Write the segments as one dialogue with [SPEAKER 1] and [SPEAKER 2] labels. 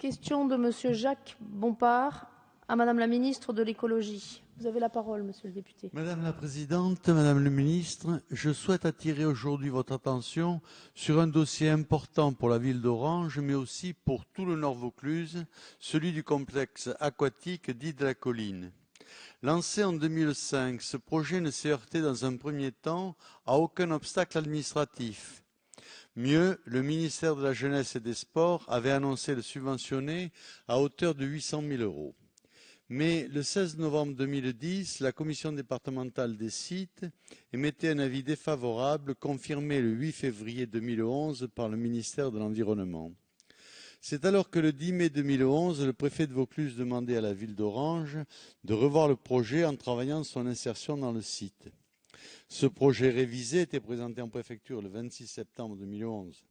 [SPEAKER 1] Question de Monsieur Jacques Bompard à Madame la ministre de l'écologie. Vous avez la parole, Monsieur le député.
[SPEAKER 2] Madame la Présidente, Madame le Ministre, je souhaite attirer aujourd'hui votre attention sur un dossier important pour la ville d'Orange, mais aussi pour tout le Nord Vaucluse, celui du complexe aquatique dit de la Colline. Lancé en 2005, ce projet ne s'est heurté dans un premier temps à aucun obstacle administratif. Mieux, le ministère de la Jeunesse et des Sports avait annoncé le subventionner à hauteur de 800 000 €. Mais le 16 novembre 2010, la commission départementale des sites émettait un avis défavorable confirmé le 8 février 2011 par le ministère de l'Environnement. C'est alors que le 10 mai 2011, le préfet de Vaucluse demandait à la ville d'Orange de revoir le projet en travaillant son insertion dans le site. Ce projet révisé était présenté en préfecture le 26 septembre 2011.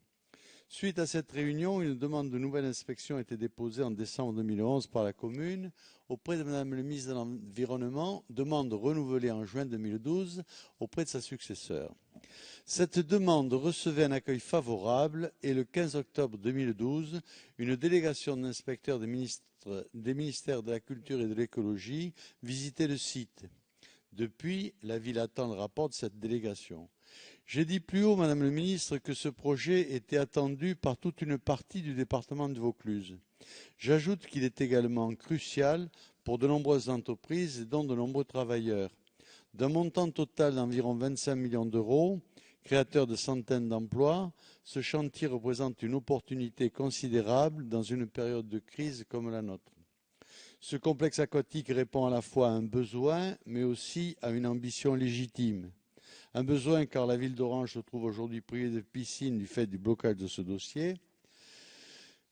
[SPEAKER 2] Suite à cette réunion, une demande de nouvelle inspection a été déposée en décembre 2011 par la commune auprès de Madame le ministre de l'Environnement, demande renouvelée en juin 2012 auprès de sa successeur. Cette demande recevait un accueil favorable et le 15 octobre 2012, une délégation d'inspecteurs des ministères de la Culture et de l'Écologie visitait le site. Depuis, la ville attend le rapport de cette délégation. J'ai dit plus haut, Madame le ministre, que ce projet était attendu par toute une partie du département de Vaucluse. J'ajoute qu'il est également crucial pour de nombreuses entreprises et dont de nombreux travailleurs. D'un montant total d'environ 25 millions d'euros, créateur de centaines d'emplois, ce chantier représente une opportunité considérable dans une période de crise comme la nôtre. Ce complexe aquatique répond à la fois à un besoin, mais aussi à une ambition légitime. Un besoin car la ville d'Orange se trouve aujourd'hui privée de piscine du fait du blocage de ce dossier.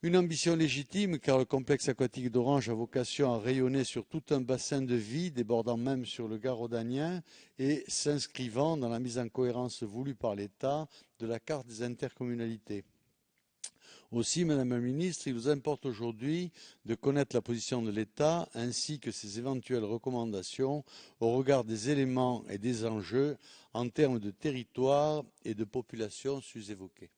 [SPEAKER 2] Une ambition légitime car le complexe aquatique d'Orange a vocation à rayonner sur tout un bassin de vie débordant même sur le Garaud-Danien et s'inscrivant dans la mise en cohérence voulue par l'État de la carte des intercommunalités. Aussi, Madame la Ministre, il nous importe aujourd'hui de connaître la position de l'État ainsi que ses éventuelles recommandations au regard des éléments et des enjeux en termes de territoire et de population sus-évoqués.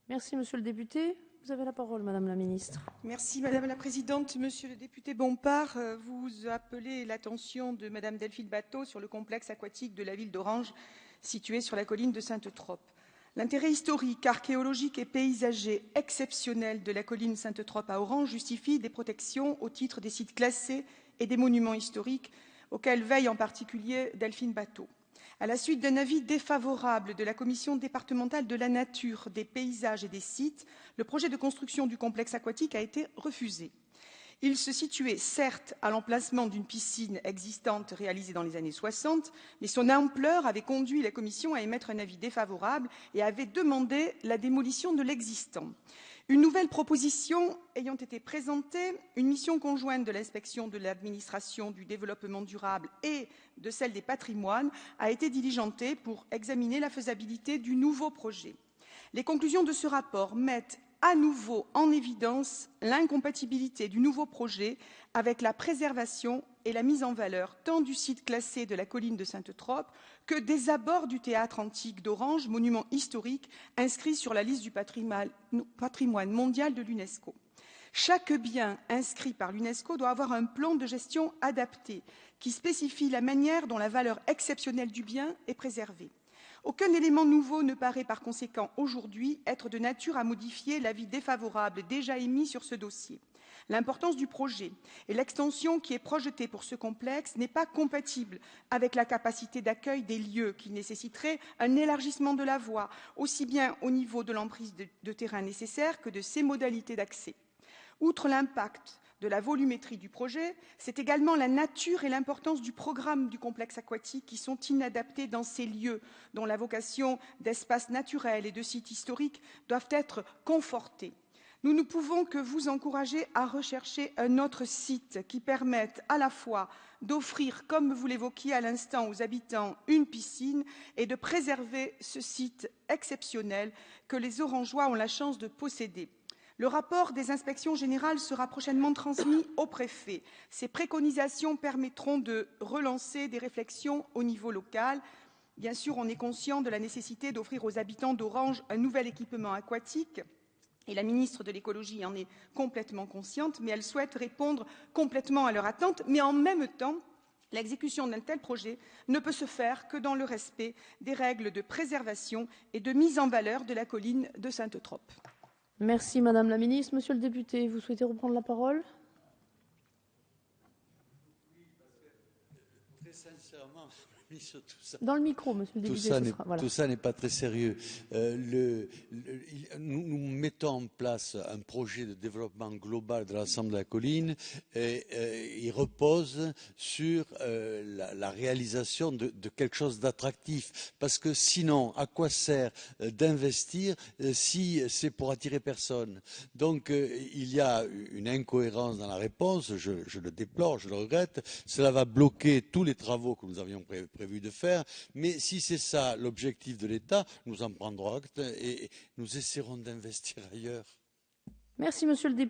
[SPEAKER 1] Merci, Monsieur le député. Vous avez la parole, Madame la ministre.
[SPEAKER 3] Merci Madame la Présidente. Monsieur le député Bompard, vous appelez l'attention de Madame Delphine Batho sur le complexe aquatique de la ville d'Orange, situé sur la colline de Sainte-Trope. L'intérêt historique, archéologique et paysager exceptionnel de la colline Sainte-Trope à Orange justifie des protections au titre des sites classés et des monuments historiques, auxquels veille en particulier Delphine Batho. À la suite d'un avis défavorable de la Commission départementale de la nature, des paysages et des sites, le projet de construction du complexe aquatique a été refusé. Il se situait certes à l'emplacement d'une piscine existante réalisée dans les années 60, mais son ampleur avait conduit la Commission à émettre un avis défavorable et avait demandé la démolition de l'existant. Une nouvelle proposition ayant été présentée, une mission conjointe de l'inspection de l'administration du développement durable et de celle des patrimoines a été diligentée pour examiner la faisabilité du nouveau projet. Les conclusions de ce rapport mettent à nouveau en évidence l'incompatibilité du nouveau projet avec la préservation et la mise en valeur tant du site classé de la colline de Sainte-Trope que des abords du théâtre antique d'Orange, monument historique inscrit sur la liste du patrimoine mondial de l'UNESCO. Chaque bien inscrit par l'UNESCO doit avoir un plan de gestion adapté qui spécifie la manière dont la valeur exceptionnelle du bien est préservée. Aucun élément nouveau ne paraît par conséquent aujourd'hui être de nature à modifier l'avis défavorable déjà émis sur ce dossier. L'importance du projet et l'extension qui est projetée pour ce complexe n'est pas compatible avec la capacité d'accueil des lieux qui nécessiterait un élargissement de la voie, aussi bien au niveau de l'emprise de terrain nécessaire que de ses modalités d'accès. Outre l'impact de la volumétrie du projet, c'est également la nature et l'importance du programme du complexe aquatique qui sont inadaptés dans ces lieux, dont la vocation d'espace naturel et de sites historiques doivent être confortées. Nous ne pouvons que vous encourager à rechercher un autre site qui permette à la fois d'offrir, comme vous l'évoquiez à l'instant, aux habitants une piscine et de préserver ce site exceptionnel que les Orangeois ont la chance de posséder. Le rapport des inspections générales sera prochainement transmis au préfet. Ces préconisations permettront de relancer des réflexions au niveau local. Bien sûr, on est conscient de la nécessité d'offrir aux habitants d'Orange un nouvel équipement aquatique Et la ministre de l'écologie en est complètement consciente, mais elle souhaite répondre complètement à leur attente. Mais en même temps, l'exécution d'un tel projet ne peut se faire que dans le respect des règles de préservation et de mise en valeur de la colline de Sainte-Trope.
[SPEAKER 1] Merci Madame la Ministre. Monsieur le député, vous souhaitez reprendre la parole?
[SPEAKER 2] Très sincèrement, tout ça.
[SPEAKER 1] Dans le micro, monsieur le député.
[SPEAKER 2] Tout ça n'est pas très sérieux. Nous mettons en place un projet de développement global de l'ensemble de la colline et il repose sur la réalisation de quelque chose d'attractif. Parce que sinon, à quoi sert d'investir si c'est pour attirer personne? Donc il y a une incohérence dans la réponse, je le déplore, je le regrette. Cela va bloquer tous les travaux que nous avions prévu de faire. Mais si c'est ça l'objectif de l'État, nous en prendrons acte et nous essaierons d'investir ailleurs.
[SPEAKER 1] Merci, monsieur le député.